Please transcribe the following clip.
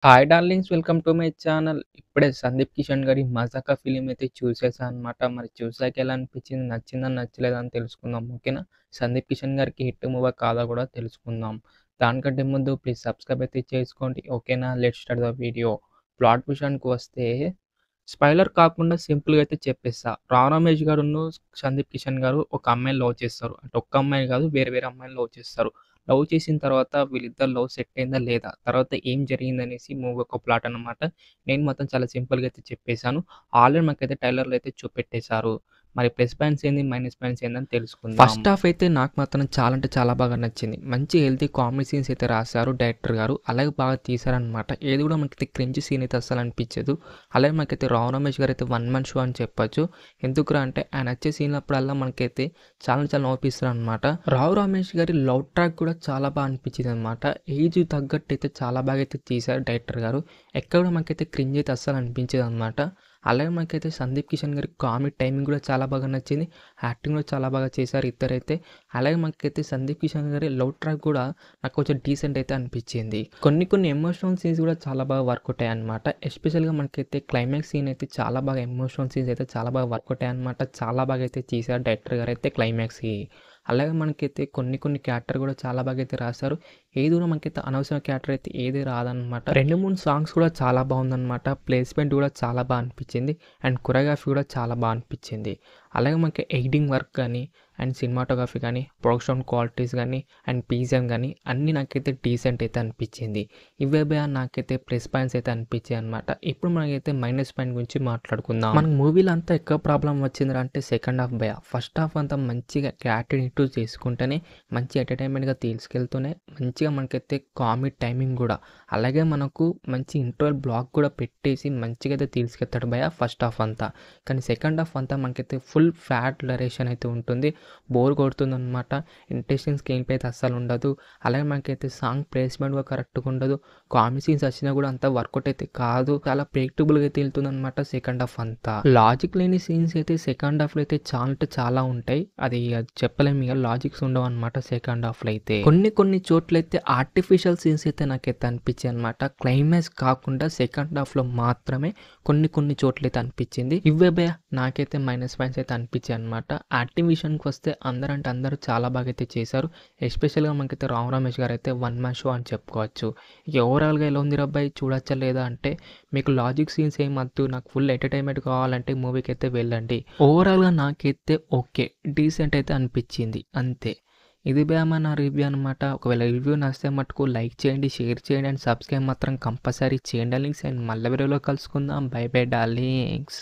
Hi darlings, welcome to my channel. ఇప్పుడే సందీప్ కిషన్ గారి 'మజాకా' film అయితే చూసేసా అనమాట. మరి చూసాక ఎలా అనిపించింది? నచ్చిందా? నచ్చలేదా? అని తెలుసుకుందాం. ఓకేనా? సందీప్ కిషన్ గారికి హిట్ మూవా కాదా కూడా తెలుసుకుందాం. దానికంటే ముందు ప్లీజ్ సబ్స్క్రైబ్ అయితే చేసుకోండి. ఓకేనా? Let's start the video. Plot విషయానికి వస్తే స్పాయిలర్ కాకుండా సింపుల్‌గా అయితే చెప్పేస్తా. 'రావు రమేష్' గారును, సందీప్ కిషన్ గారు ఒక అమ్మాయిని లవ్ చేస్తారు. అంటే ఒక్క అమ్మాయిని కాదు, వేరే వేరే అమ్మాయిని లవ్ చేస్తారు. లవ్ చేసిన తర్వాత వీళ్ళిద్దరు లవ్ సెట్ అయిందా లేదా? తర్వాత ఏం జరిగిందనేసి మూవీ ఒక ప్లాట్ అన్నమాట. నేను మాత్రం చాలా సింపుల్‌గా అయితే చెప్పేసాను. ఆల్రెడీ మాకైతే ట్రైలర్‌లో అయితే చూపెట్టేశారు. మరి ప్లస్ పాయింట్స్ ఏంది? మైనస్ పాయింట్స్ ఏందని తెలుసుకుందాం. ఫస్ట్ హాఫ్ అయితే నాకు మాత్రం చాలా అంటే చాలా బాగా నచ్చింది. మంచి హెల్తీ కామెడీ సీన్స్ అయితే రాశారు డైరెక్టర్ గారు. అలాగే బాగా తీశారనమాట. ఏది కూడా మనకైతే క్రింజ్ సీన్ అయితే అస్సలు అనిపించదు. అలాగే మనకైతే రావు రమేష్ గారు అయితే వన్ మ్యాన్ షో అని చెప్పొచ్చు. ఎందుకురా అంటే ఆయన వచ్చే సీన్లప్పుడల్లా మనకైతే చాలా చాలా నవ్విస్తారు అనమాట. రావు రమేష్ గారి లవ్ ట్రాక్ కూడా చాలా బాగా అనిపించింది అనమాట. ఏజ్ తగ్గట్టు అయితే చాలా బాగా అయితే తీశారు డైరెక్టర్ గారు. ఎక్కడ కూడా మనకైతే క్రింజ్ అయితే అస్సలు అనిపించేది అనమాట. అలాగే మనకైతే సందీప్ కిషన్ గారి కామెడీ టైమింగ్ కూడా చాలా బాగా నచ్చింది. యాక్టింగ్ కూడా చాలా బాగా చేశారు ఇద్దరైతే. అలాగే మనకైతే సందీప్ కిషన్ గారి లవ్ ట్రాక్ కూడా నాకు కొంచెం డీసెంట్ అయితే అనిపించింది. కొన్ని కొన్ని ఎమోషనల్ సీన్స్ కూడా చాలా బాగా వర్కౌట్ అయ్యాయి అనమాట. ఎస్పెషల్గా మనకైతే క్లైమాక్స్ సీన్ అయితే చాలా బాగా ఎమోషనల్ సీన్స్ అయితే చాలా బాగా వర్కౌట్ అయ్యాయి అనమాట. చాలా బాగా అయితే చేశారు డైరెక్టర్ గారు అయితే క్లైమాక్స్కి. అలాగే మనకైతే కొన్ని కొన్ని క్యారెక్టర్ కూడా చాలా బాగా అయితే రాశారు. ఏది కూడా మనకైతే అనవసరం క్యారెక్టర్ అయితే ఏది రాదనమాట. 2-3 సాంగ్స్ కూడా చాలా బాగుందనమాట. ప్లేస్మెంట్ కూడా చాలా బాగా అనిపించింది. అండ్ కొరియోగ్రఫీ కూడా చాలా బాగా అనిపించింది. అలాగే మనకి ఎడిటింగ్ వర్క్ కానీ అండ్ సినిమాటోగ్రఫీ కానీ ప్రొడక్షన్ క్వాలిటీస్ కానీ అండ్ పీజిఎం కానీ అన్నీ నాకైతే డీసెంట్ అయితే అనిపించింది. ఇవే నాకైతే ప్లస్ పాయింట్స్ అయితే అనిపించాయి అనమాట. ఇప్పుడు మనకైతే మైనస్ పాయింట్ గురించి మాట్లాడుకుందాం. మనకు మూవీలో అంతా ఎక్కువ ప్రాబ్లం వచ్చింది అంటే సెకండ్ హాఫ్ ఫస్ట్ హాఫ్ అంతా మంచిగా క్యాటరింగ్ చేసుకుంటేనే మంచి ఎంటర్టైన్మెంట్గా తీసుకెళ్తూనే మంచిగా మనకైతే కామెడీ టైమింగ్ కూడా అలాగే మనకు మంచి ఇంటర్వల్ బ్లాక్ కూడా పెట్టేసి మంచిగా అయితే తీసుకెళ్తాడు ఫస్ట్ హాఫ్ అంతా. కానీ సెకండ్ హాఫ్ అంతా మనకైతే ఫుల్ ఫ్యాట్ నరేషన్ అయితే ఉంటుంది. బోర్ కొడుతుంది అనమాట. ఇంట్రెస్టింగ్ స్క్రీన్ ప్లే అయితే అస్సలు ఉండదు. అలాగే మనకైతే సాంగ్ ప్లేస్మెంట్ కూడా కరెక్ట్గా ఉండదు. కామెడీ సీన్స్ వచ్చినా కూడా అంత వర్కౌట్ అయితే కాదు. చాలా ప్రెడిక్టబుల్గా అయితే వెళ్తుంది అనమాట సెకండ్ హాఫ్ అంతా. లాజిక్ లేని సీన్స్ అయితే సెకండ్ హాఫ్లో అయితే చాలా అంటే చాలా ఉంటాయి. అది చెప్పలేము ఇక, లాజిక్స్ ఉండవు అనమాట సెకండ్ హాఫ్లో అయితే. కొన్ని కొన్ని చోట్ల అయితే ఆర్టిఫిషియల్ సీన్స్ అయితే నాకైతే అనిపించాయి అనమాట. క్లైమాక్స్ కాకుండా సెకండ్ హాఫ్లో మాత్రమే కొన్ని కొన్ని చోట్ల అయితే అనిపించింది. ఇవే నాకైతే మైనస్ పాయింట్స్ అయితే అనిపించాయి అనమాట. యాక్టింగ్ విషయానికి వస్తే అందరూ చాలా బాగా అయితే చేశారు. ఎస్పెషల్గా మనకైతే రావు రమేష్ గారు అయితే వన్ మ్యాన్ షో అని చెప్పుకోవచ్చు. ఇక ఓవరాల్గా ఎలా ఉంది రబ్బాయి చూడొచ్చా లేదా అంటే, మీకు లాజిక్ సీన్స్ ఏం వద్దు, నాకు ఫుల్ ఎంటర్టైన్మెంట్ కావాలంటే మూవీకి అయితే వెళ్ళండి. ఓవరాల్గా నాకైతే ఓకే డీసెంట్ అయితే అనిపించింది అంతే. ఇది నా రివ్యూ అనమాట. ఒకవేళ రివ్యూ నచ్చితే మటుకు లైక్ చేయండి, షేర్ చేయండి అండ్ సబ్స్క్రైబ్ మాత్రం కంపల్సరీ చేయండి లింక్స్. అండ్ మళ్ళీ వీడియోలో కలుసుకుందాం. By by darlings.